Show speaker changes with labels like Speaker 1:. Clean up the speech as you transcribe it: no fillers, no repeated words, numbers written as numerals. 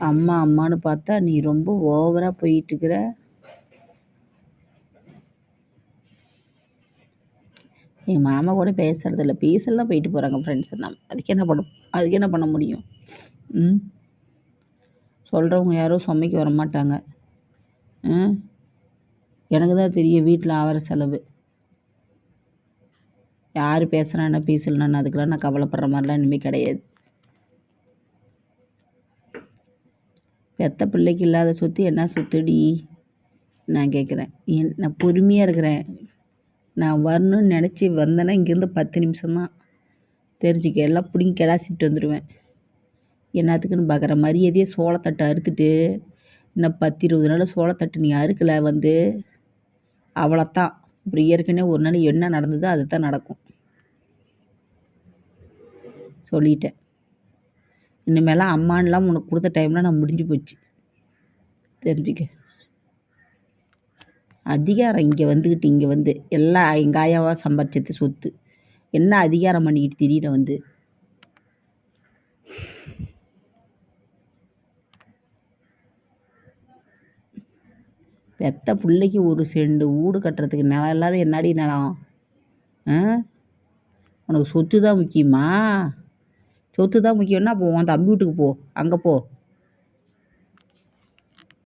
Speaker 1: அம்மா அம்மான்னு பார்த்தா நீ ரொம்ப ஓவராக போயிட்டுருக்குற. எங்கள் மாமா கூட பேசுறதில்ல, பேசலாம் போயிட்டு போகிறாங்க ஃப்ரெண்ட்ஸ் எல்லாம். அதுக்கு என்ன பண்ண முடியும்? ம் சொல்கிறவங்க யாரும் சுமைக்கு வரமாட்டாங்க. எனக்கு தான் தெரியும் வீட்டில் ஆகிற செலவு. யார் பேசுகிறான்னு பேசலன்னு அதுக்கெல்லாம் நான் கவலைப்படுற மாதிரிலாம் இனிமேல் கிடையாது. பெத்த பிள்ளைக்கு இல்லாத சொத்து என்ன சொத்துடி நான் கேட்குறேன். நான் பொறுமையாக இருக்கிறேன். நான் வரணும்னு நினச்சி வந்தேன்னா இங்கேருந்து 10 நிமிஷம்தான். தெரிஞ்சுக்க, எல்லாம் பிடிங்கி கிடாசிட்டு வந்துடுவேன். என்னத்துக்குன்னு பார்க்குற மரியாதையே சோளத்தட்டை அறுத்துட்டு இன்னும் 10-20 நாள் சோளத்தட்டு நீ அறுக்கலை வந்து அவ்வளோத்தான். அப்புறம் ஏற்கனவே ஒரு நாள் என்ன நடந்ததோ அது தான் நடக்கும். சொல்லிட்டேன். இனிமேலாம் அம்மானெலாம் உனக்கு கொடுத்த டைம்லாம் நான் முடிஞ்சு போச்சு. தெரிஞ்சுக்க. அதிகாரம் இங்கே வந்து எல்லாம் எங்கள் ஆயாவாக சம்பாரிச்சது சொத்து. என்ன அதிகாரம் பண்ணிக்கிட்டு திடீர்னு வந்து பெத்த பிள்ளைக்கு ஒரு செண்டு வீடு கட்டுறதுக்கு நிலம் இல்லாத என்னாடி நிலம்? உனக்கு சொத்து தான் முக்கியமா? சொத்து தான் முக்கியம்னா அப்போ உன் தம்பி வீட்டுக்கு போ, அங்கே போ.